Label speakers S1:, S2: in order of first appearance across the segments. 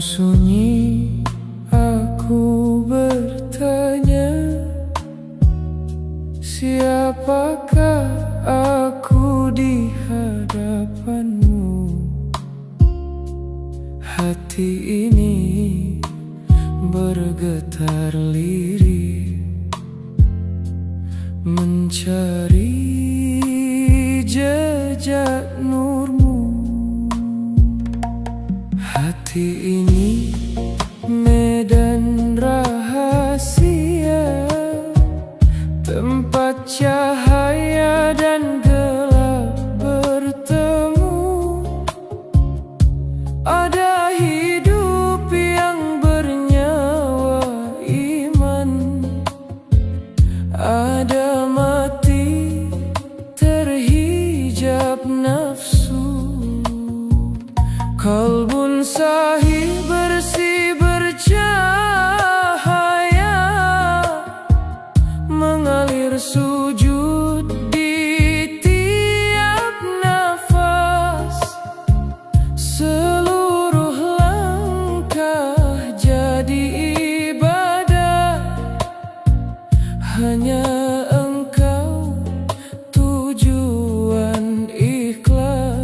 S1: sunyi aku bertanya, siapakah aku di hadapanmu? Hati ini bergetar lirih mencari jejak nurmu. Hati ini medan rahasia, tempat cahaya dan gelap bertemu. Ada hidup yang bernyawa iman, ada mati terhijab nafsu. Kalbun sahih bersih bercahaya, mengalir sujud di tiap nafas. Seluruh langkah jadi ibadah, hanya Engkau tujuan ikhlas.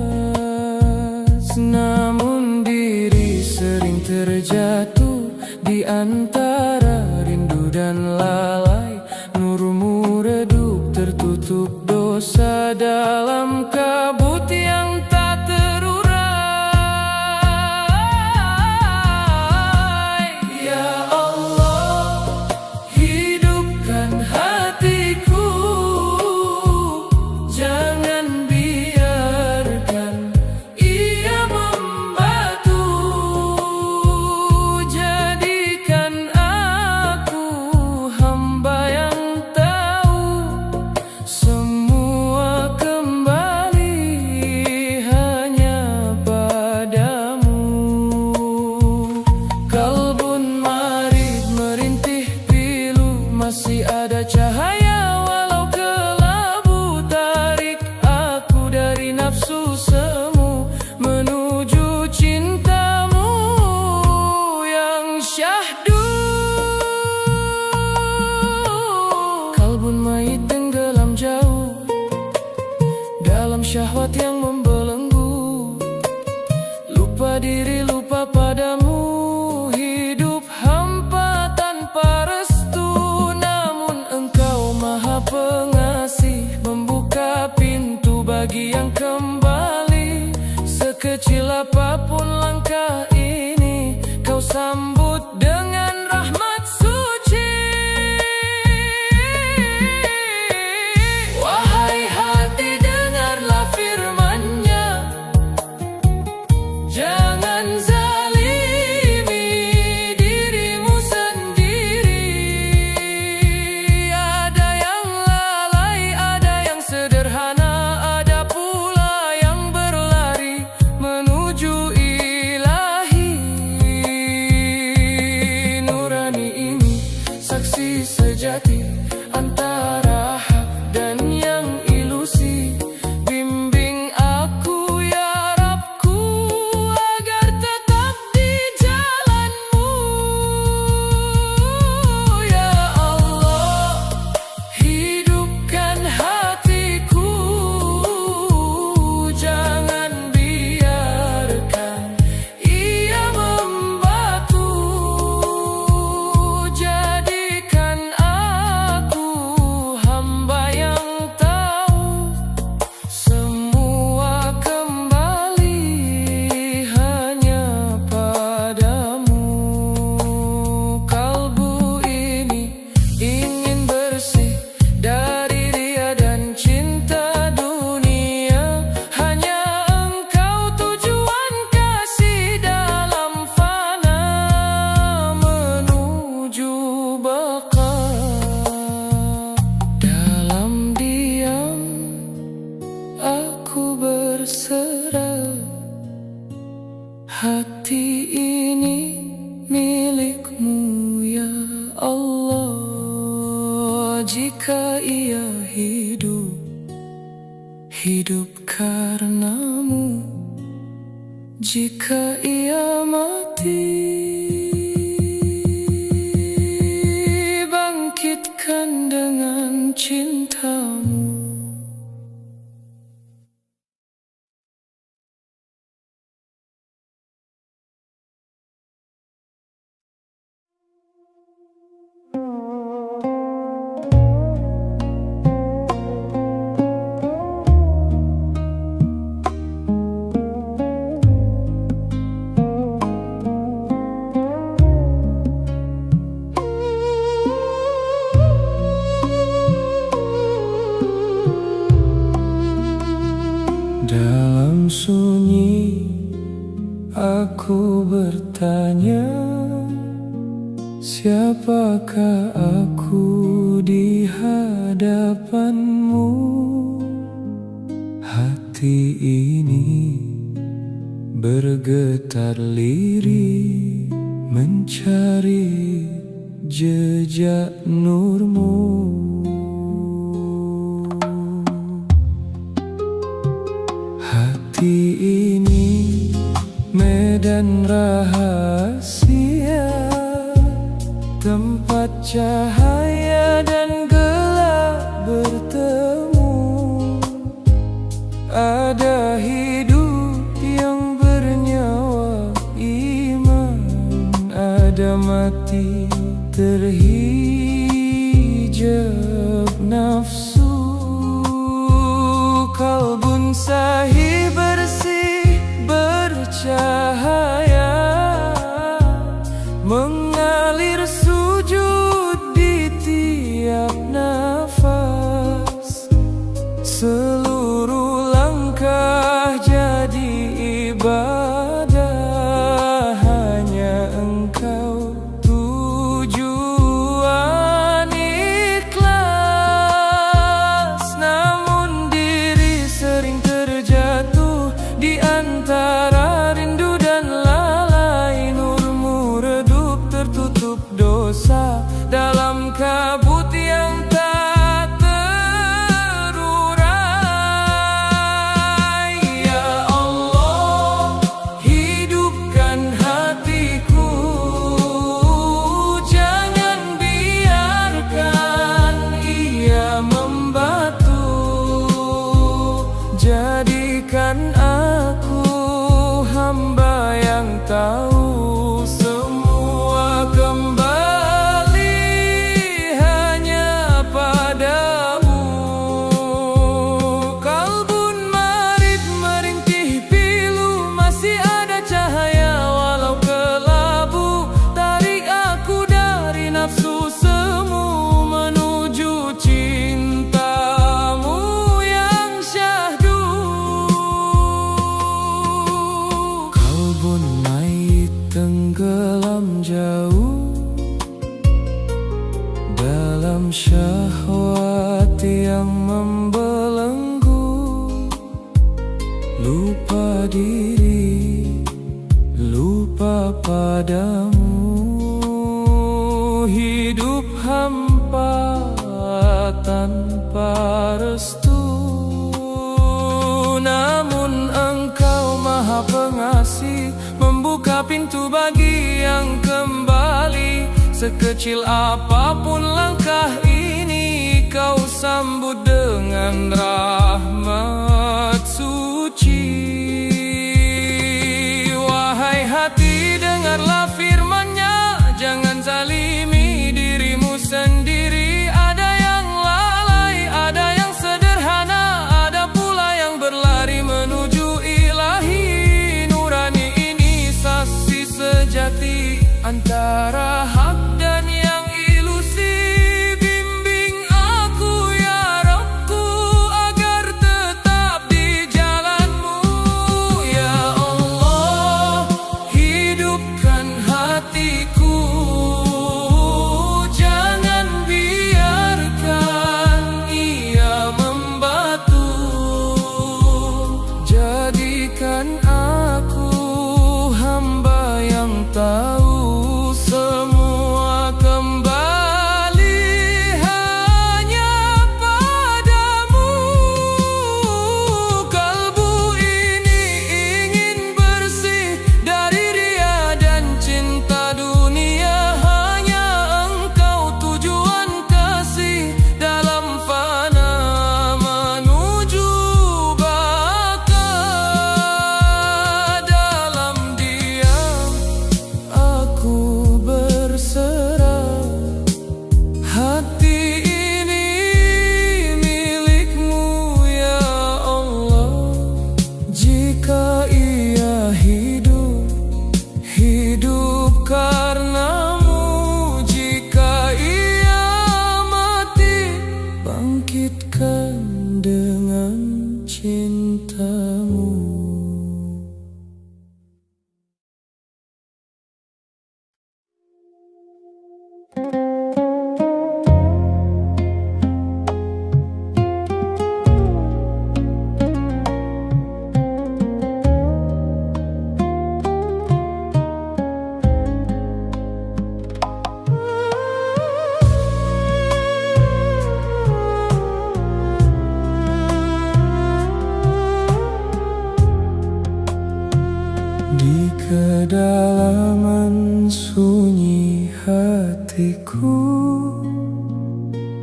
S1: Namun diri sering terjatuh di antara rindu dan lalai. Nurmu redup tertutup dosa dalam kabut yang tak terurai. Ya Allah, hidupkan hatiku, jangan biarkan ia membatu. Jadikan aku hamba yang tahu, semua kembali hanya padamu. Kalbun marid merintih pilu, masih ada cahaya walau kelabu. Tarik aku dari nafsu semu menuju cintamu yang syahdu. Kalbun mayit tenggelam jauh dalam syahwat yang membelenggu. Lupa diri, lupa padamu, hidup hampa tanpa restu. Namun Engkau maha pengasih, membuka pintu bagi yang kembali. Sekecil apapun langkah ini, Kau sambut dengan rahmat suci. Wahai hati, dengarlah firman-Nya, jangan zalimi dirimu sendiri. Ada yang lalai, ada yang sederhana, ada pula yang berlari menuju ilahi. Nurani ini saksi sejati antara hak dan yang ilusi. Bimbing aku ya Rabbku, agar tetap di jalan-Mu. Ya Allah, hidupkan hatiku, jangan biarkan ia membatu. Jadikan aku hamba yang tahu, semua kembali hanya padamu. Kalbu ini ingin bersih dari ria dan cinta dunia. Hanya Engkau tujuan kasih dalam fana menuju baka. Dalam diam aku berserah, hati ini milik-Mu ya Allah. Jika ia hidup, hidup karena-Mu. Jika ia mati, Dalam sunyi aku bertanya, siapakah aku di hadapanmu? Hati ini bergetar lirih mencari jejak nurmu. Hati ini medan rahasia, tempat cahaya dan gelap bertemu. Ada hidup yang bernyawa iman, ada mati terhijab nafsu. Kalbun sahih bersih bercahaya, mengalir sujud di tiap nafas. Seluruh langkah jadi ibadah, hanya Engkau tujuan ikhlas. Namun diri sering terjatuh di antara rindu dan lalai. Nurmu redup tertutup dosa dalam kabut yang tak terurai. Ya Allah, hidupkan hatiku, jangan biarkan ia membatu. Jadikan aku hamba yang tahu semua kembali hanya padamu. Kalbun marit merintih pilu, masih ada cahaya walau kelabu. Tarik aku dari nafsu semu menuju cintamu yang syahdu. Kalbun mayit tenggelam jauh dalam syahwat yang membelenggu. Lupa diri, lupa padamu. Hidup hampa tanpa restu. Namun Engkau Maha Pengasih, membuka pintu bagi yang kembali. Sekecil apapun langkah ini, Kau sambut dengan rahmat suci. Wahai hati, dengarlah firman-Nya, jangan zalimi dirimu sendiri. Ada yang lalai, ada yang sederhana, ada pula yang berlari menuju ilahi. Nurani ini saksi sejati antara hak dan yang ilusi. Bimbing aku ya Rabbku agar Di kedalaman sunyi hatiku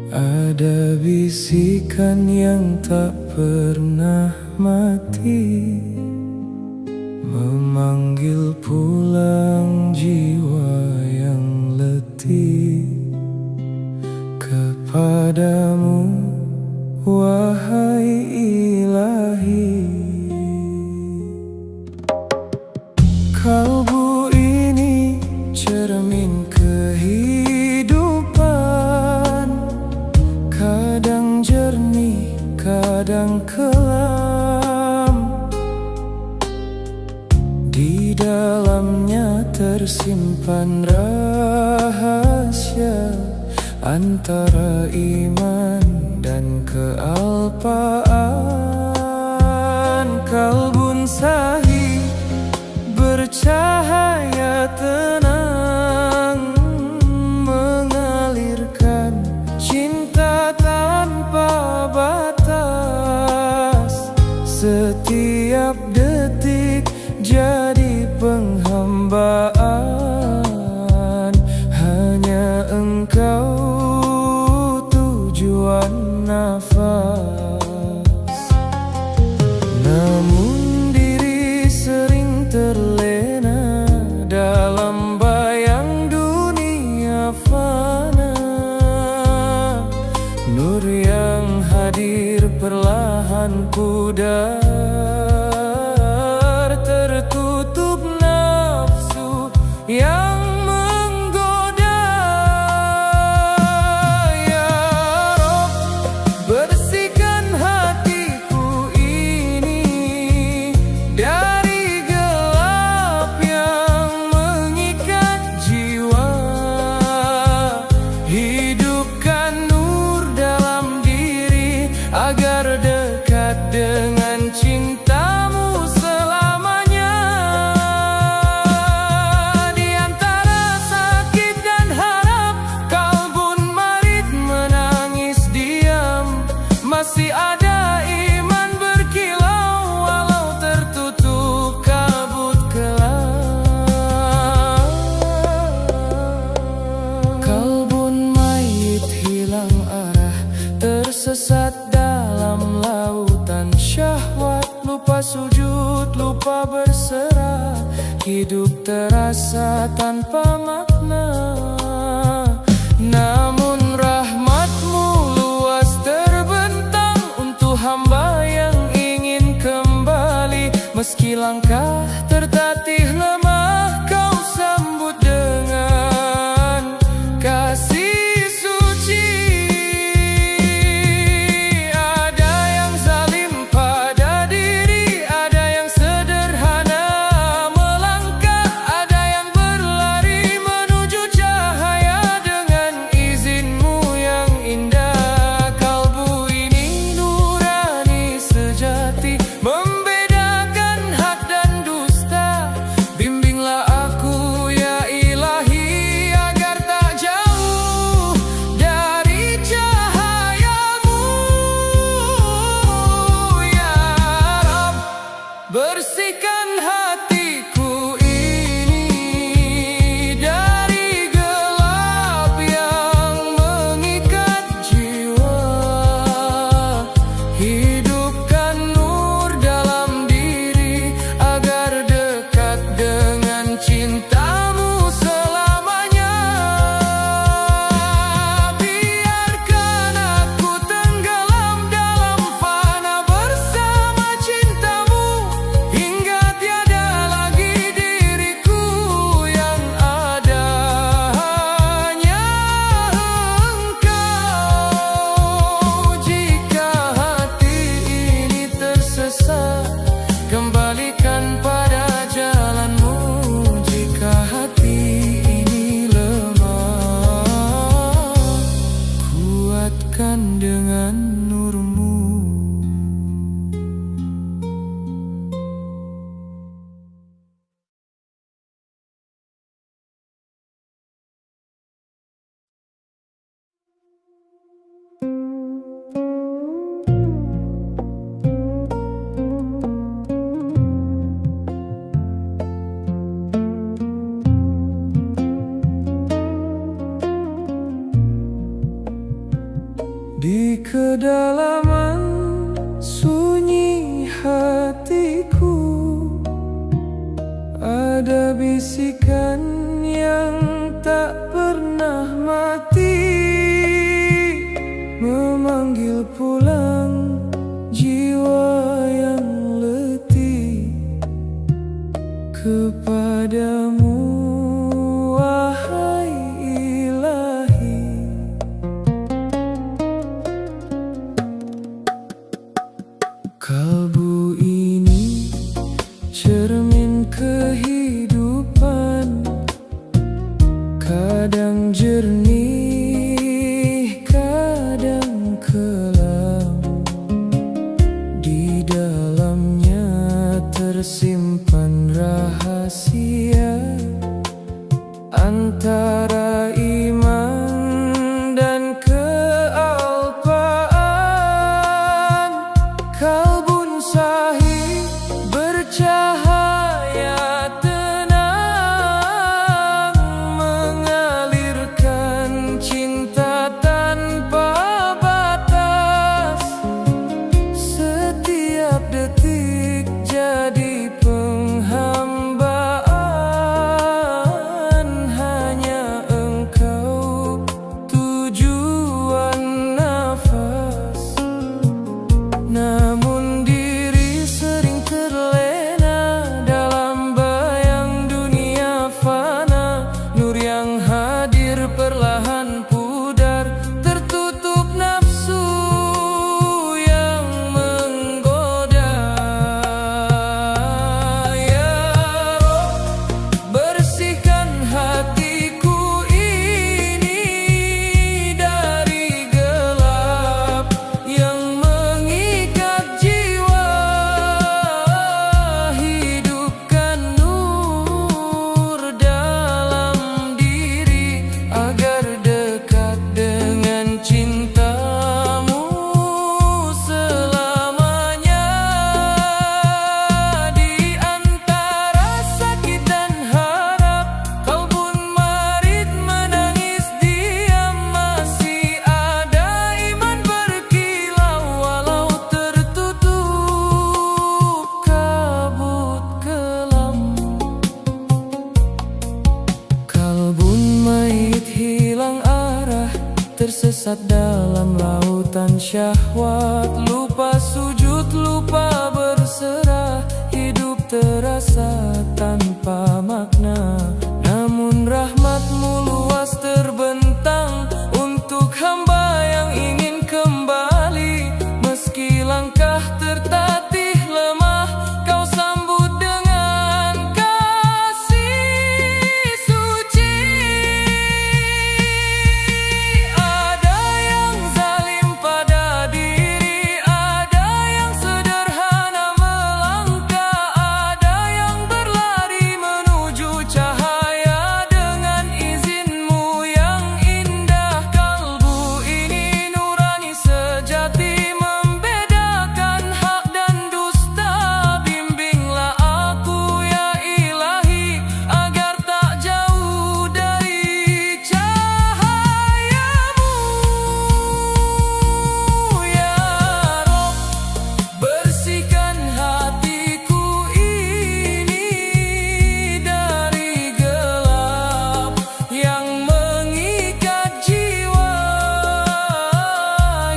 S1: ada bisikan yang tak pernah mati, memanggil pulang jiwa yang letih kepadamu, wahai ilahi. Kalbu ini cermin kehidupan, kadang jernih, kadang kelam. Di dalamnya tersimpan rahasia antara iman dan kealpaan. Kalbun sahih bercahaya tenang, mengalirkan cinta tanpa batas. Setiap detik jadi penghambaan, hanya Engkau tujuan nafas. Namun diri sering terlena dalam bayang dunia fana. Nur yang hadir perlahan pudar, tertutup nafsu yang menggoda. Ya Rob, bersihkan hatiku ini dari gelap yang mengikat jiwa. Hidupkan nur dalam diri agar dekat dengan cintamu selamanya. Di antara sakit dan harap, kalbun marit menangis diam. Masih ada iman berkilau walau tertutup kabut kelam. Kalbun mayit hilang arah, tersesat dalam lautan syahwat. Lupa sujud, lupa berserah, hidup terasa tanpa makna. Namun rahmat-Mu luas terbentang untuk hamba yang ingin kembali. Meski langkah tertatih lemah, Kau sambut dengan kasih suci. Ada yang zalim pada diri, ada yang sederhana melangkah, ada yang berlari menuju cahaya dengan izin-Mu yang indah. Kalbu ini nurani sejati, membedakan hak dan dusta. Bimbinglah aku ya Ilahi, agar tak jauh dari cahaya-Mu. Ya Rab, bersihkan hatiku ini dari gelap yang mengikat jiwa. Hidupkan nur dalam diri agar dekat dengan cintamu selamanya. Biarkan aku tenggelam dalam fana bersama cintamu, hingga tiada lagi kedalaman sunyi hatiku ada bisikan yang tak pernah mati, memanggil pulang jiwa yang letih kepadamu, wahai Ilahi. Kalbu ini cermin kehidupan, kadang jernih, kadang kelam. Di dalamnya tersimpan rahasia antara iman dan kealpaan. Kalbun sahih bercahaya tenang, mengalirkan cinta tanpa batas. Setiap detik jadi penghambaan, hanya Engkau tujuan nafas. Namun diri sering terlena dalam bayang dunia fana. Nur yang hadir perlahan pudar, tertutup nafsu yang menggoda. Ya Rob, bersihkan hatiku ini dari gelap yang mengikat jiwa. Hidupkan nur dalam diri agar dekat dengan cintamu selamanya. Di antara sakit dan harap, kalbun marid menangis diam. Masih ada iman berkilau walau tertutup kabut kelam. Kalbun mayit hilang arah, tersesat dalam lautan syahwat. Lupa sujud, lupa berserah, hidup terasa tanpa makna. Namun rahmatmu luas terbentang untuk hamba yang ingin kembali. Meski langkah tertatih lemah, Kau sambut dengan kasih suci. Ada yang zalim pada diri, ada yang sederhana melangkah, ada yang berlari menuju cahaya dengan izin-Mu yang indah. Kalbu ini nurani sejati, membedakan hak dan dusta. Bimbinglah aku ya Ilahi agar tak jauh dari cahayamu. Ya Rob, bersihkan hatiku ini dari gelap yang mengikat jiwa.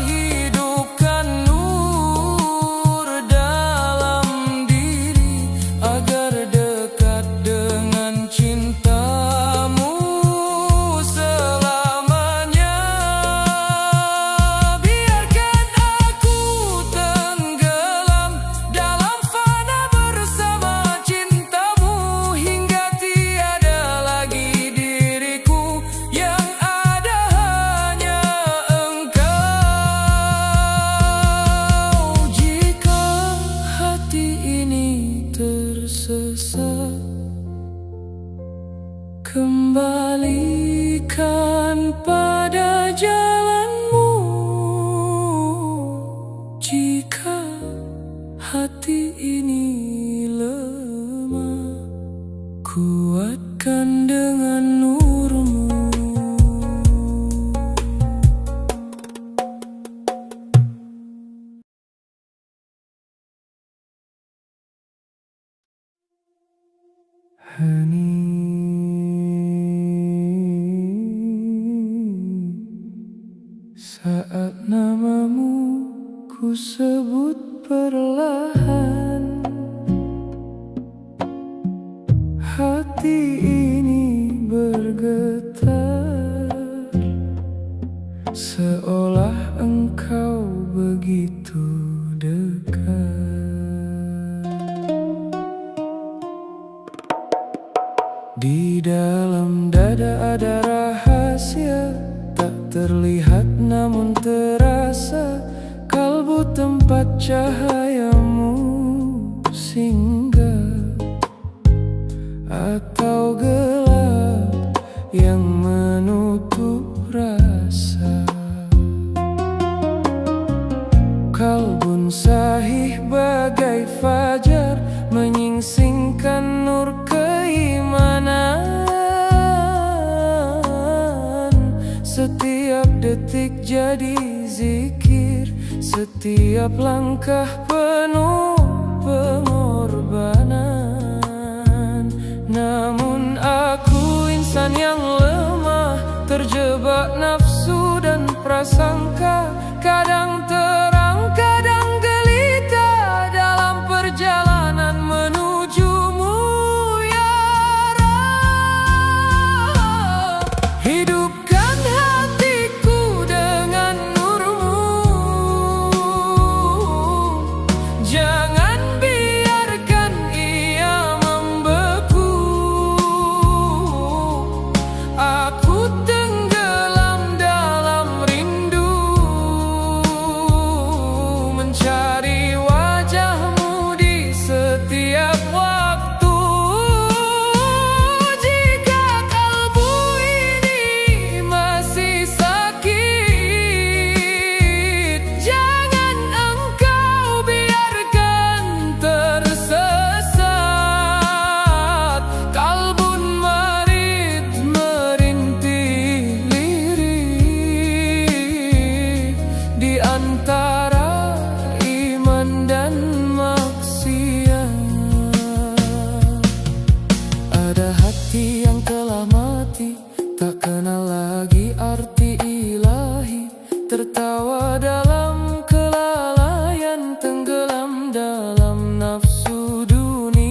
S1: Hidupkan nur dalam diri agar dekat dengan cintamu selamanya. Biarkan aku tenggelam dalam fana bersama cintamu, hingga tiada lagi diriku, yang ada hanya Engkau. Jika hati ini tersesat, kembalikan pada jalanmu. Jika hati ini lemah, kuatkan dengan nur-Mu. hening saat namamu ku sebut perlahan. Hati ini bergetar seolah engkau begitu dekat. Di dalam dada ada rahasia tak terlihat namun terasa. Kalbu tempat cahayamu singgah, atau gelap yang menutup rasa. Kalbun sahih bagai fajar, menyingsingkan nur keimanan. Setiap detik jadi zikir, setiap langkah penuh pengorbanan. Namun aku insan yang lemah, terjebak nafsu dan prasangka. Kadang terang, kadang gelita dalam perjalanan menujumu ya Rab. Hidupkan hatiku dengan nurmu, jangan biarkan ia membeku. Aku tenggelam dalam rindu, mencari wajahmu di setiap waktu. Jika kalbu ini masih sakit, jangan engkau biarkan tersesat. Kalbun marid merintih lirih di antara iman dan maksiat. Ada hati yang telah mati, tak kenal lagi arti ilahi. Tertawa dalam kelalaian, tenggelam dalam nafsu duniawi.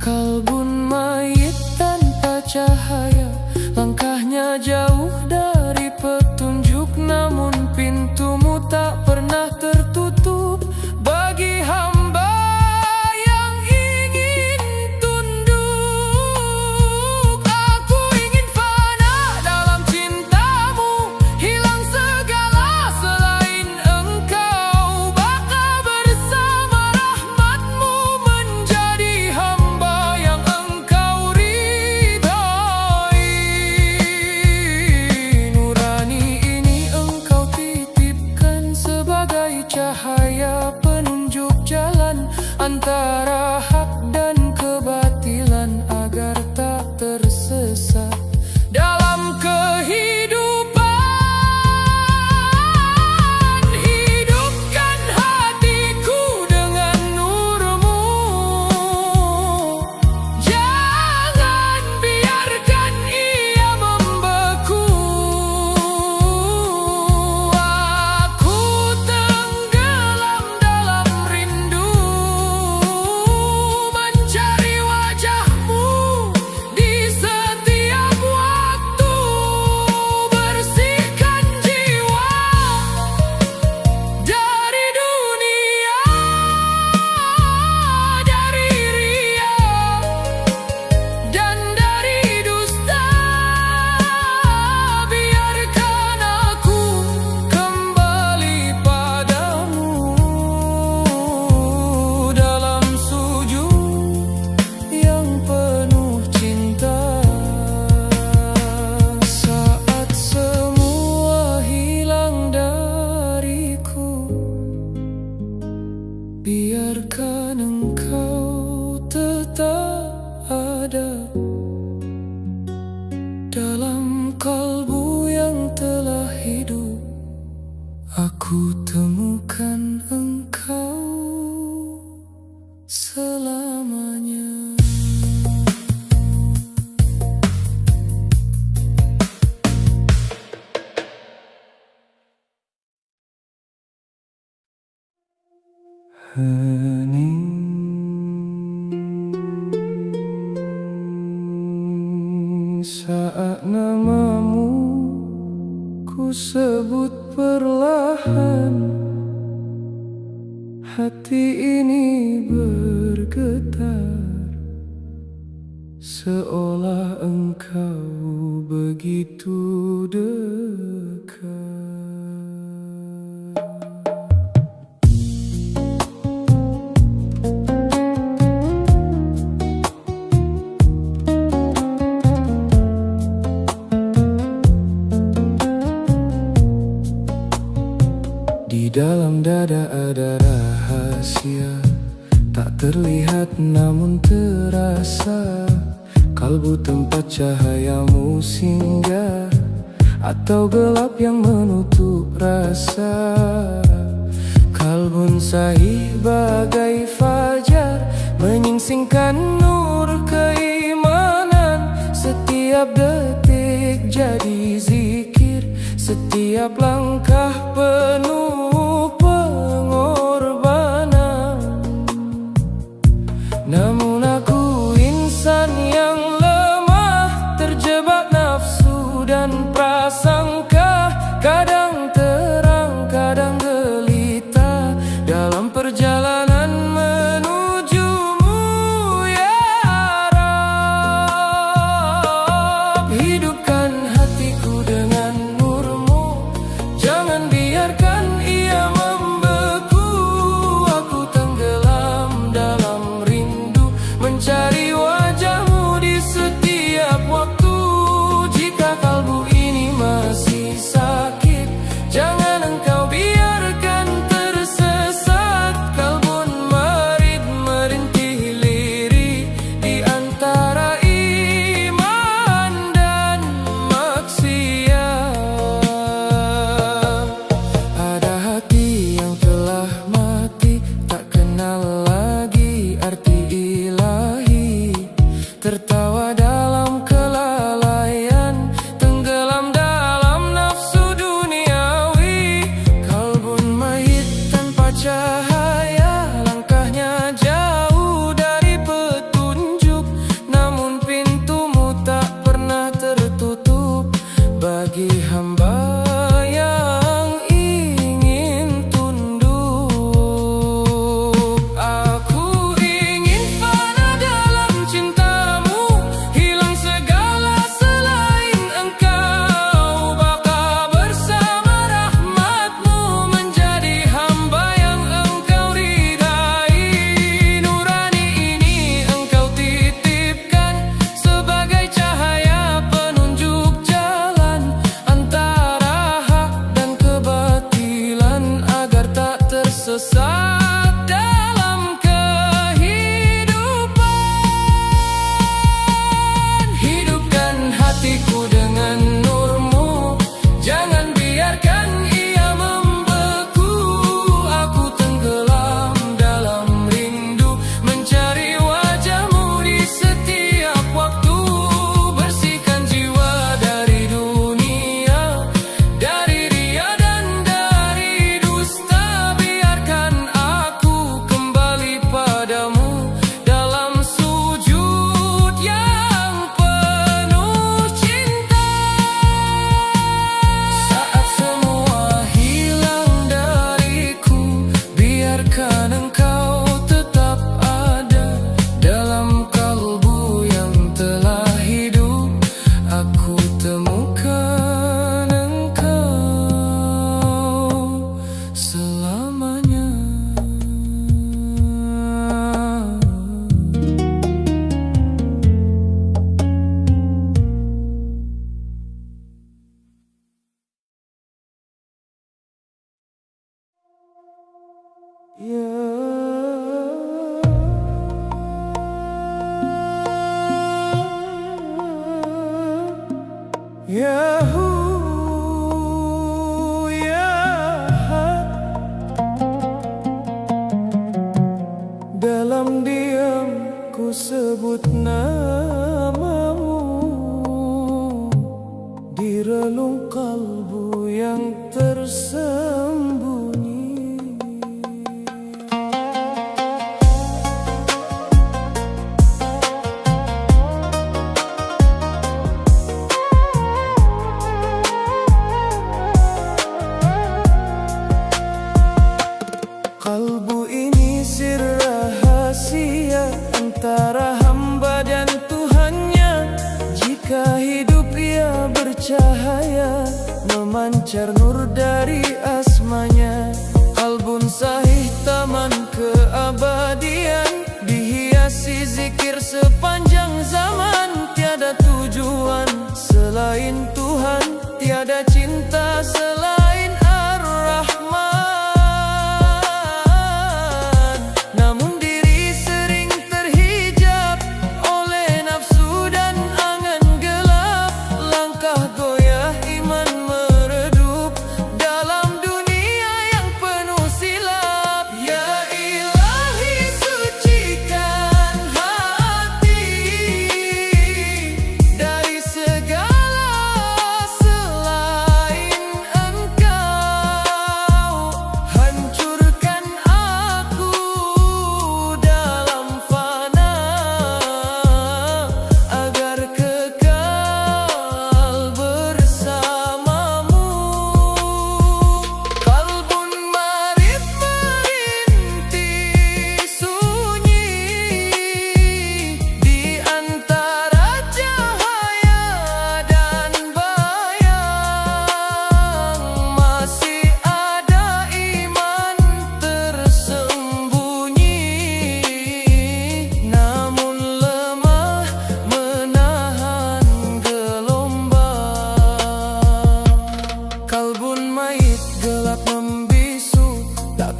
S1: Kalbun mayit tanpa cahaya, langkahnya jauh dari petunjuk. Namun pintumu tak pernah tertutup bagi hamba yang ingin tunduk. Aku ingin fana dalam cintamu, hilang segala selain engkau. Bakal bersama rahmatmu, menjadi hamba yang engkau ridhai. Nurani ini engkau titipkan sebagai cahaya penunjuk jalan antara hak dan kebatilan, agar tak tersesat dalam kehidupan. Hidupkan hatiku dengan nurmu, jangan biarkan ia membeku. Aku tenggelam dalam rindu, mencari wajahmu di setiap waktu. Bersihkan jiwa dari dunia, dari ria dan dari dusta. Biarkan aku kembali padamu dalam sujud yang penuh cinta. Saat semua hilang dariku, biarkan engkau tetap ada dalam kalbu yang telah hidup. Aku temukan engkau selamanya. Hening saat namamu ku sebut perlahan, hati ini bergetar, seolah engkau begitu dekat. Di dalam dada ada rahasia, tak terlihat namun terasa. Kalbu tempat cahayamu singgah, atau gelap yang menutup rasa. Kalbun sahih bagai fajar, menyingsingkan nur keimanan. Setiap detik jadi zikir, setiap langkah penuh pengorbanan. Namun aku insan yang lemah, terjebak nafsu dan prasangka. Kadang terang, kadang gelita, dalam perjalanan menujumu ya Rab. Hidupkan hatiku dengan nurmu, jangan biarkan ia Dalam diam ku sebut namamu, di relung kalbu yang tersembunyi. Kalbu ini sir rahasia antara hamba dan Tuhannya. Jika hidup ia bercahaya, memancar nur dari asmanya. Kalbun sahih taman keabadian, dihiasi zikir sepanjang zaman. Tiada tujuan selain Tuhan, tiada cinta selain Ar-Rahman.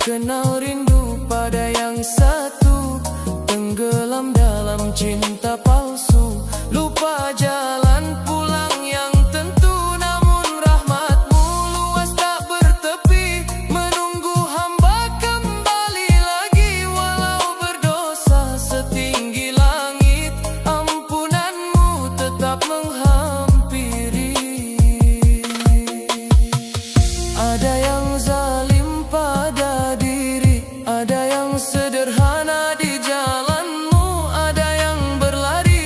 S1: Kenal rindu pada yang satu, tenggelam dalam cinta palsu, lupa jalan pulang yang tentu. Namun rahmatmu luas tak bertepi, menunggu hamba kembali lagi. Walau berdosa setinggi langit, ampunanmu tetap menghampiri. Ada yang zalim pada diri, ada yang sederhana di jalanmu, ada yang berlari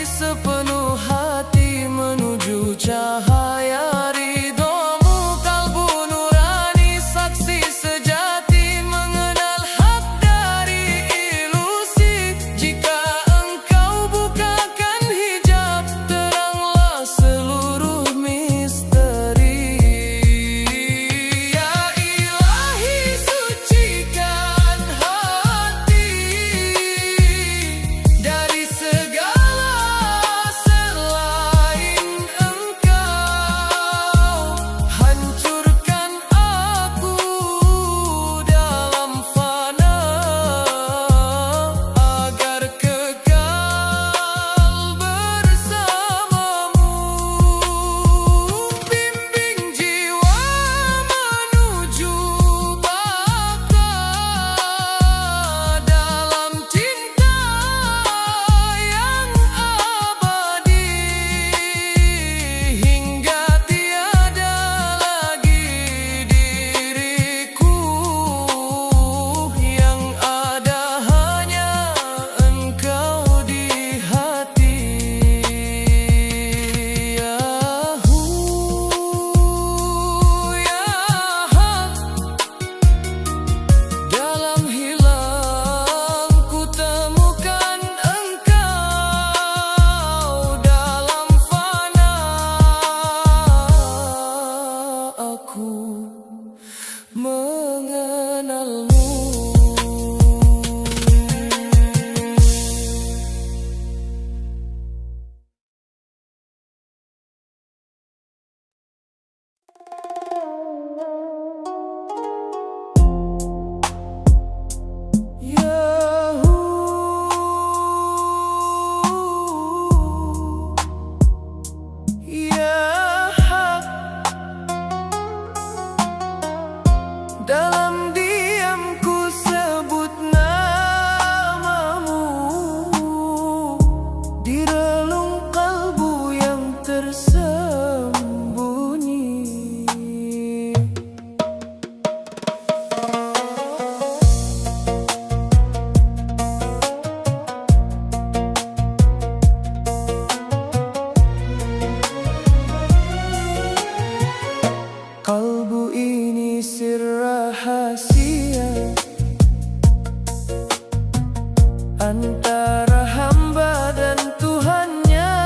S1: antara hamba dan Tuhannya.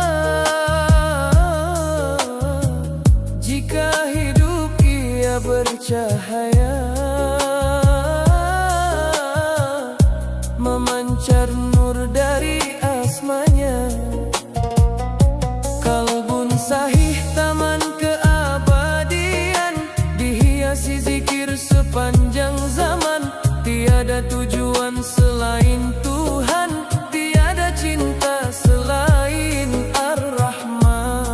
S1: Jika hidup ia bercahaya, memancar nur dari asmanya. Kalbun sahih, taman keabadian, dihiasi zikir sepanjang zaman. Tiada tujuan selain Tuhan, tiada cinta selain Ar-Rahman.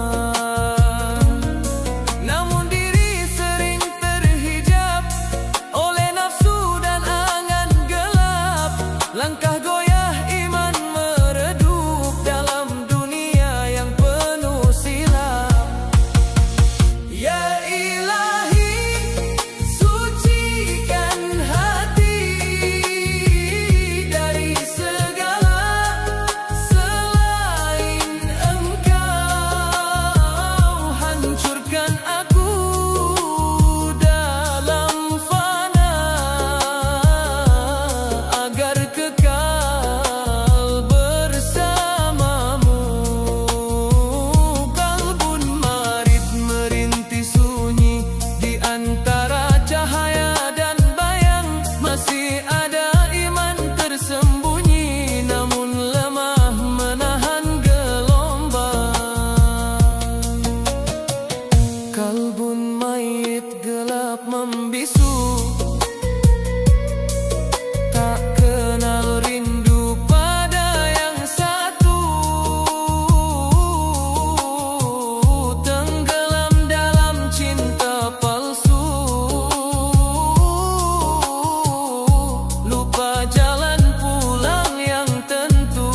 S1: Namun diri sering terhijab oleh nafsu dan angan gelap. Langkah goyah iman meredup dalam dunia yang penuh silap. Ya Ilahi, sucikan hati dari segala selain Engkau. Hancurkan aku dalam fana agar kekal bersamamu. Kalbun marid merintih sunyi di antara cahaya dan bayang. Masih ada iman tersembunyi, namun lemah menahan gelombang. Kalbun mayit gelap membisu, tak kenal rindu pada yang satu. Tenggelam dalam cinta palsu, lupa jalan pulang yang tentu.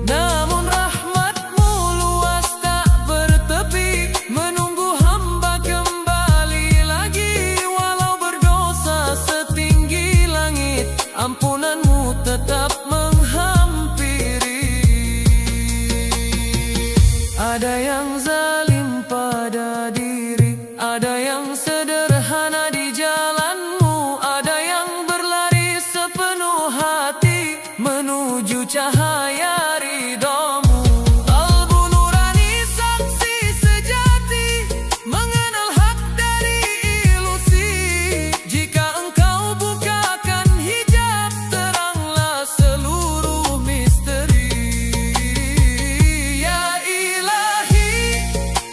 S1: Namun rahmat-Mu luas tak bertepi, menunggu hamba kembali lagi. Walau berdosa setinggi langit, ampunan-Mu tetap menghampiri. Ada yang zalim pada diri, ada yang sederhana di jalan-Mu, ada yang berlari sepenuh hati menuju cahaya ridha-Mu. Kalbu nurani saksi sejati, mengenal hak dari ilusi. Jika Engkau bukakan hijab, teranglah seluruh misteri. Ya Ilahi,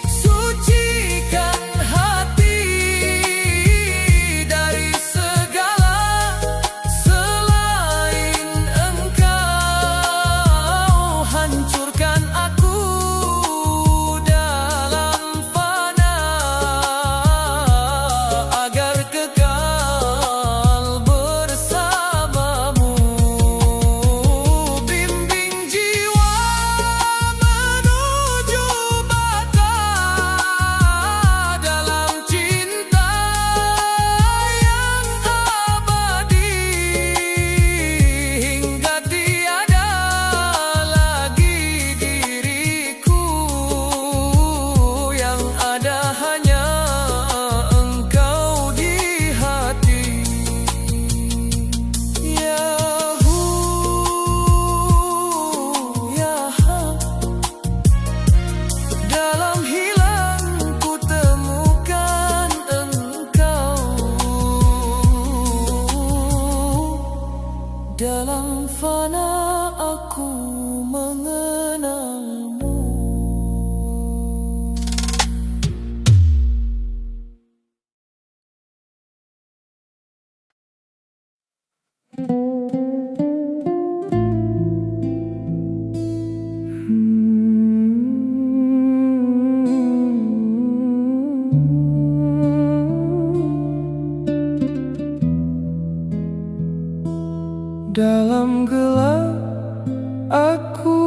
S1: sucikan hati dari segala selain Engkau. Hancurkan aku dalam fana agar kekal bersamamu. Bimbing jiwa menuju bata dalam cinta yang abadi, hingga tiada lagi diriku, yang ada hanya Engkau di hati. Ya Hu, Ya Haq, dalam hilang ku temukan Engkau, dalam fana aku mengenalmu. Dalam gelap aku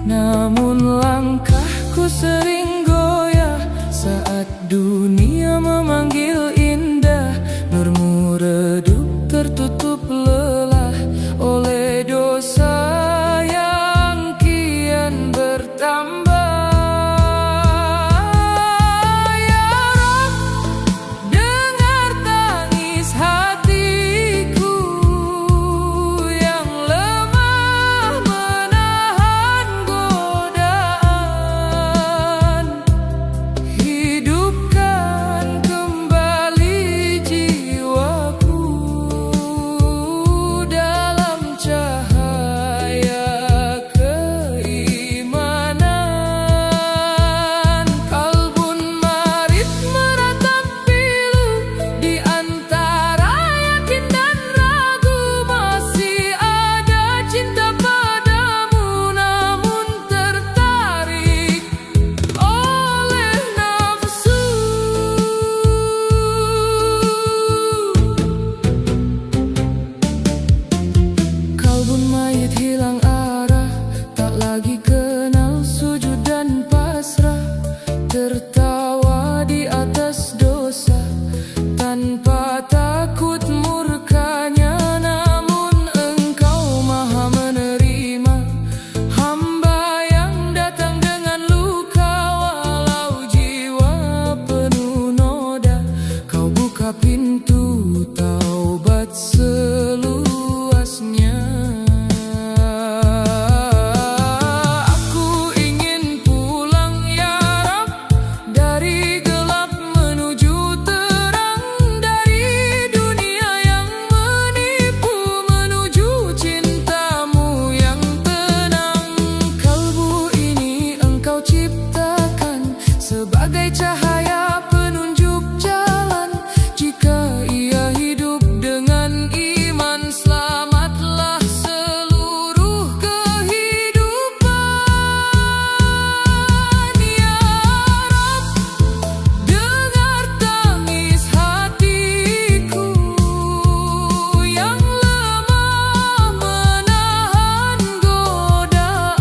S1: Namun langkahku sering goyah saat dunia memanggil indah. Nurmu redup tertutup lelah oleh dosa yang kian bertambah. Hilang arah, tak lagi kenal sujud dan pasrah. Tertawa di atas dosa tanpa takut murkanya. Namun Engkau maha menerima hamba yang datang dengan luka. Walau jiwa penuh noda, Kau buka pintu taubat seluasnya. Sebagai cahaya penunjuk jalan, jika ia hidup dengan iman, selamatlah seluruh kehidupan. Ya Rabb, dengar tangis hatiku yang lemah menahan godaan.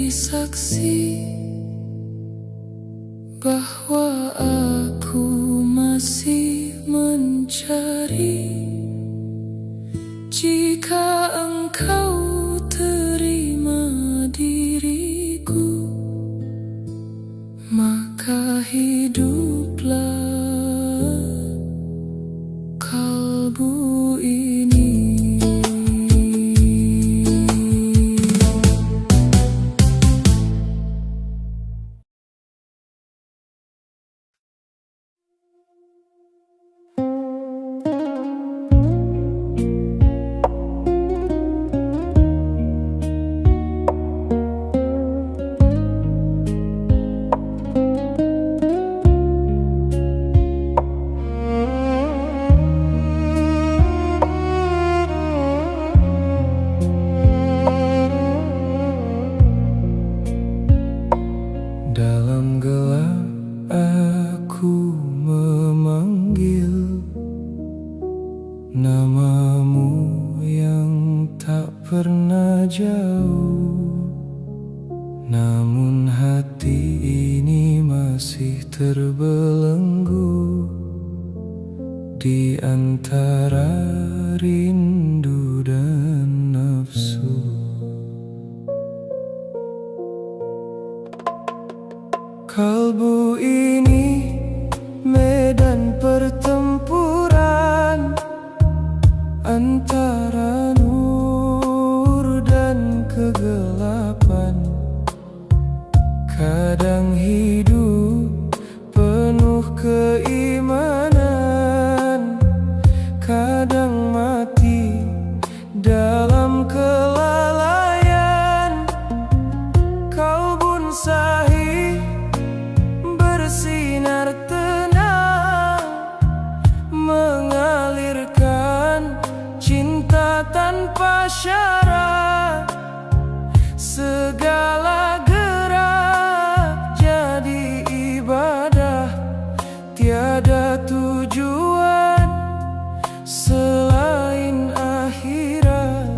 S1: Saksi bahwa aku masih mencari. Jika Engkau terima diriku, maka hiduplah kalbu ini. Dalam gelap aku memanggil namamu yang tak pernah jauh. Namun hati ini masih terbelenggu di antara rindu dan nafsu. Kalbu ini medan pertempuran antara nur dan kegelapan. Kadang hidup penuh keimanan, syarat. Segala gerak jadi ibadah, tiada tujuan selain akhirat.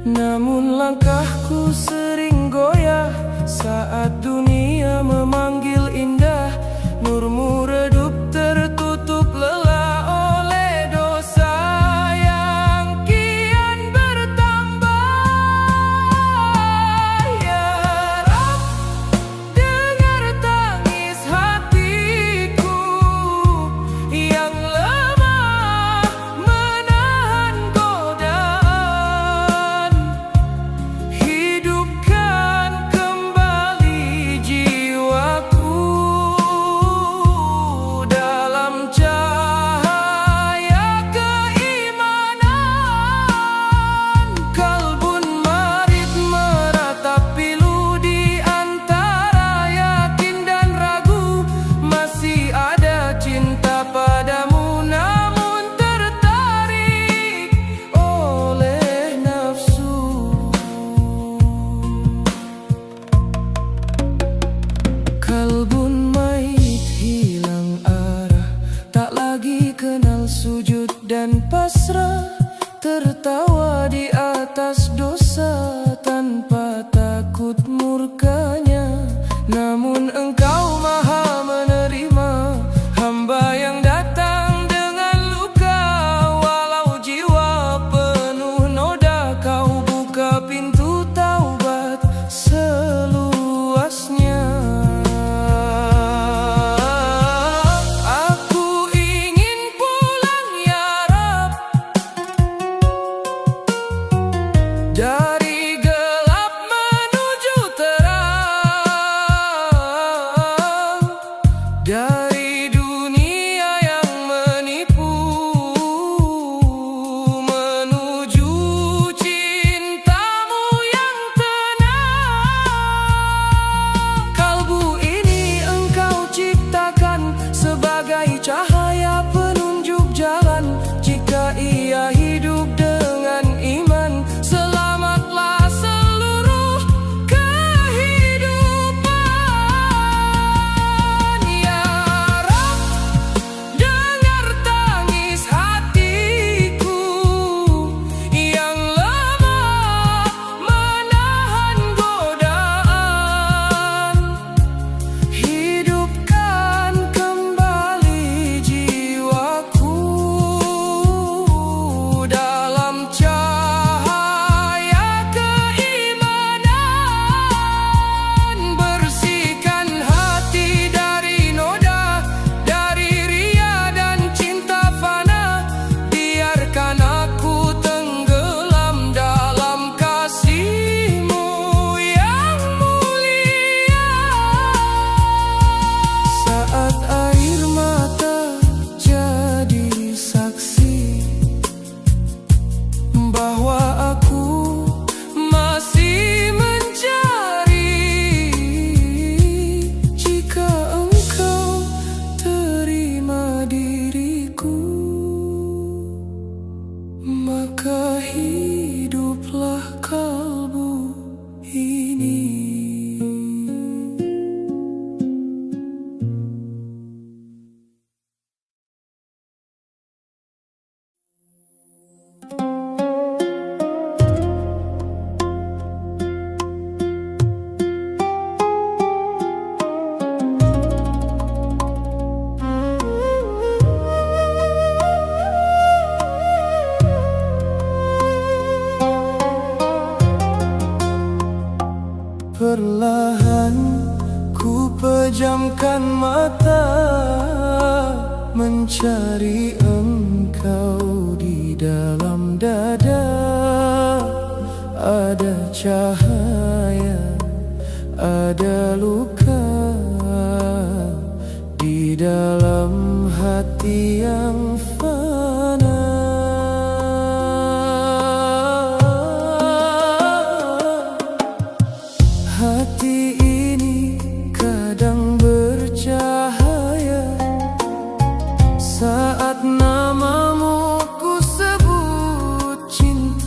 S1: Namun langkahku sering goyah saat dunia memanggil indah. Nurmu redup tertutup lelah oleh dosa yang kian bertambah. Ya Rab, dengar tangis hatiku yang lemah menahan godaan. Hidupkan kembali jiwaku dalam cahaya keimanan. Kalbun marid meratap pilu di antara yakin dan ragu. Masih ada cinta padamu namun tertarik oleh nafsu. Kalbun mait hilang arah, tak lagi kenal sujud dan pasrah. Tertawa di atas dosa tanpa takut murkanya. Namun Engkau maha menerima hamba yang datang dengan luka. Walau jiwa penuh noda, Kau buka pintu taubat seluasnya. Aku ingin pulang ya Rab, dari gelap menuju terang, dari dunia yang menipu menuju cintamu yang tenang. Kalbu ini Engkau ciptakan sebagai cahaya penunjuk jalan. Jika ia hidup dengan iman, selamatlah seluruh kehidupan. Ya Rab, dengar tangis hatiku yang lemah menahan godaan. Hidupkan kembali jiwaku dalam cahaya keimanan. Bersihkan hati dari noda, dari ria dan cinta fana. Biarkan aku tenggelam dalam kasih-Mu yang mulia. Saat air mata jadi saksi bahwa aku masih mencari. Jika Engkau terima diriku, maka hiduplah kalbu ini. Perlahan ku pejamkan mata, mencari Engkau di dalam dada. Ada cahaya, ada luka di dalam hati yang fana. Hati ini kadang bercahaya saat namamu ku sebut cinta.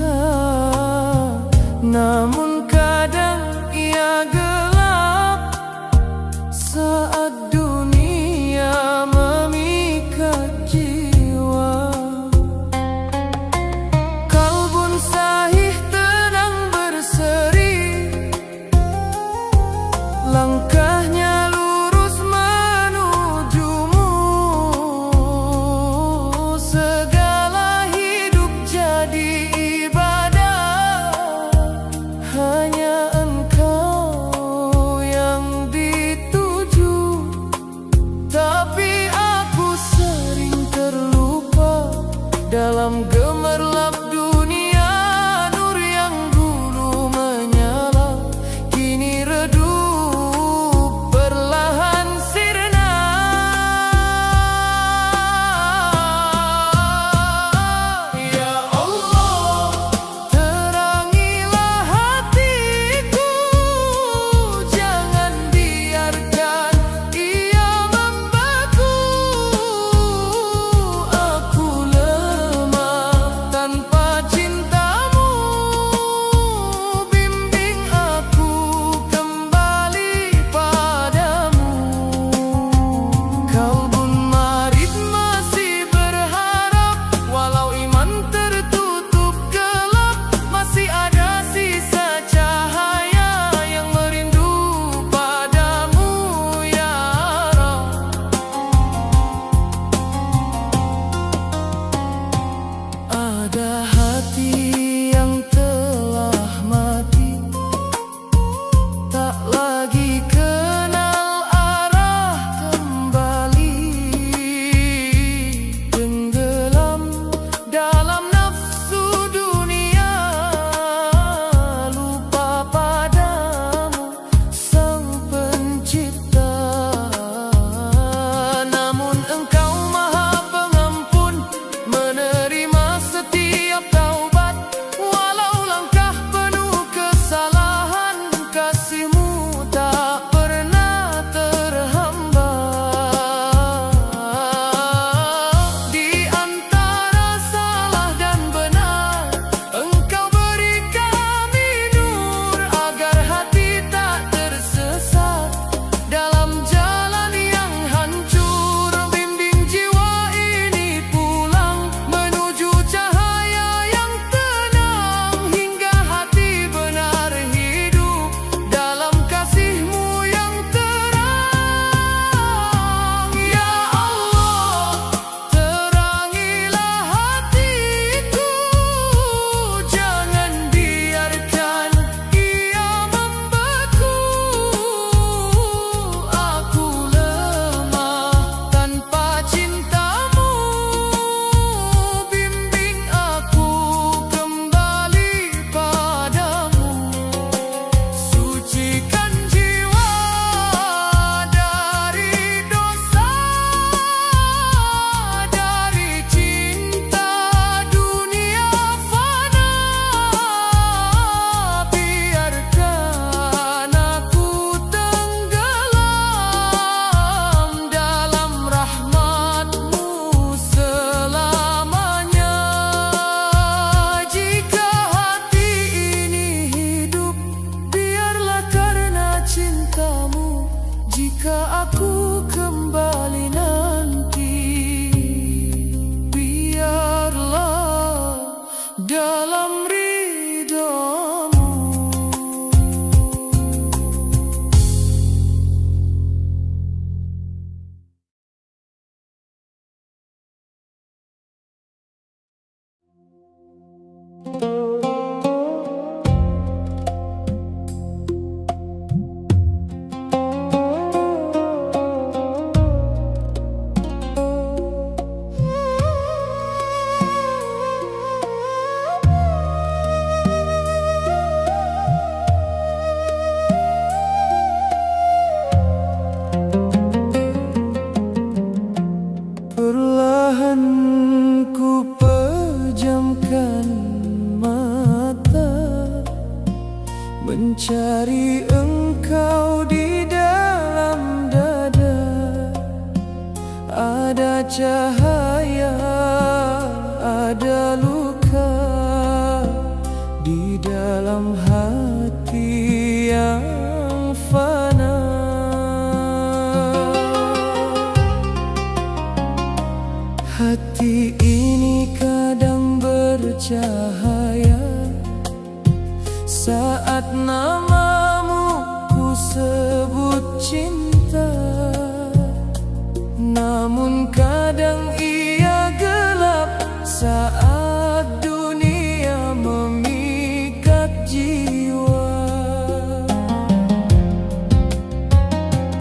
S1: dalam gemerlap dunia. Nur yang dulu menyala kini redup, perlahan sirna. Ya Allah, terangilah hatiku, jangan biarkan ia membeku. Aku lemah tanpa cintamu, bimbing aku kembali padamu. Kalbun marid masih berharap, walau iman tertutup gelap, masih ada sisa cahaya yang merindu padamu ya Rabb. Ada hati yang telah mati, tak lagi kenal arah kembali, tenggelam dalam nafsu dunia, lupa padamu Sang Pencipta. Namun Engkau Maha Pengampun, menerima setiap taubat, walau langkah penuh kesalahan, kasih-Mu tak pernah terhambat. Di antara salah dan benar, Engkau beri kami nur, agar hati tak tersesat dalam jalan yang hancur. Bimbing jiwa ini pulang menuju cahaya yang tenang, hingga hati benar hidup dalam kasih-Mu yang terang. Ya Allah, terangilah hatiku, jangan biarkan ia membeku. Aku lemah tanpa cintamu, bimbing aku kembali padamu. Sucikan jiwa dari dosa, dari cinta dunia fana. Biarkan aku tenggelam dalam rahmat-Mu selamanya. Jika hati ini hidup, biarlah karena cinta-Mu. Jika aku kembali nanti, biarlah dalam ridho-Mu. Perlahan ku pejamkan mata, mencari Engkau di dalam dada. Ada cahaya, ada luka di dalam hati yang fana. Hati ini kadang bercahaya saat namamu ku sebut cinta, namun kadang ia gelap saat dunia memikat jiwa.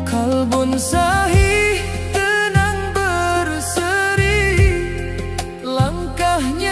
S1: Kalbun sahih tenang berseri, langkahnya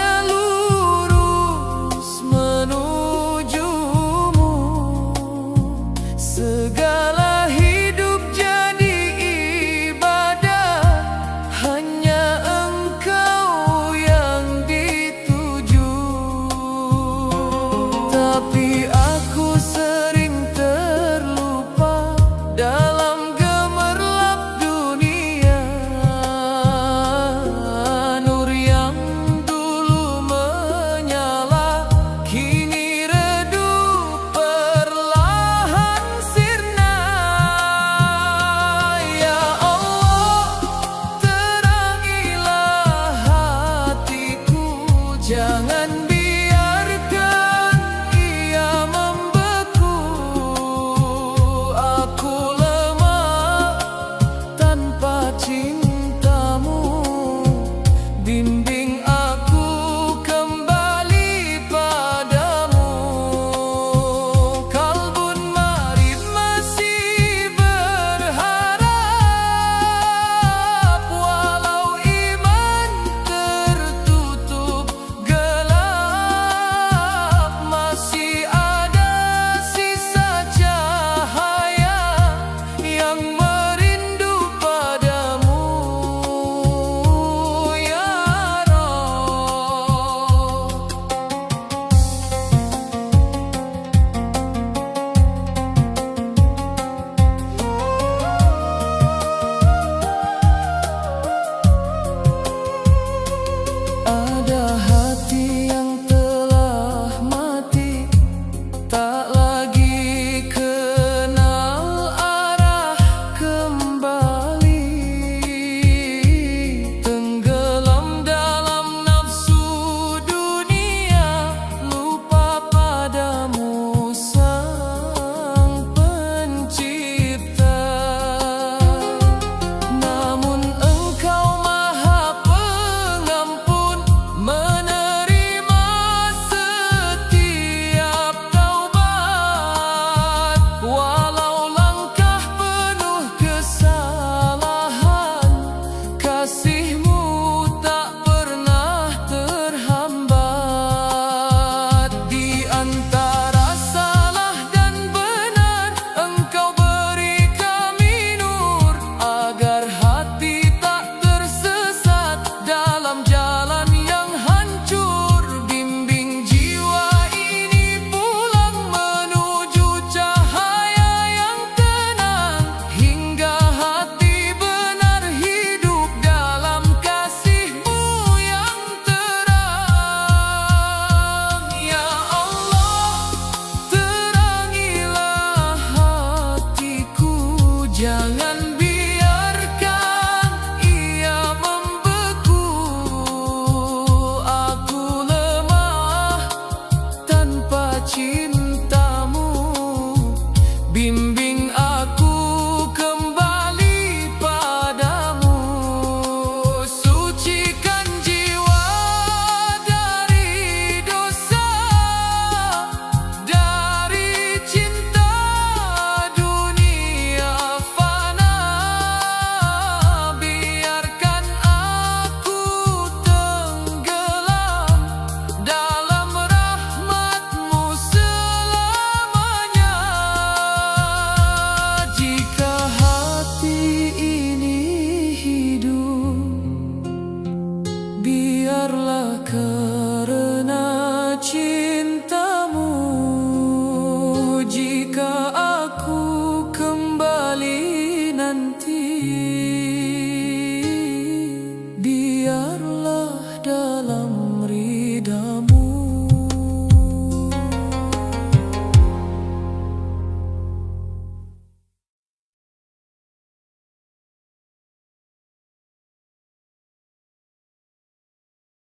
S1: cinta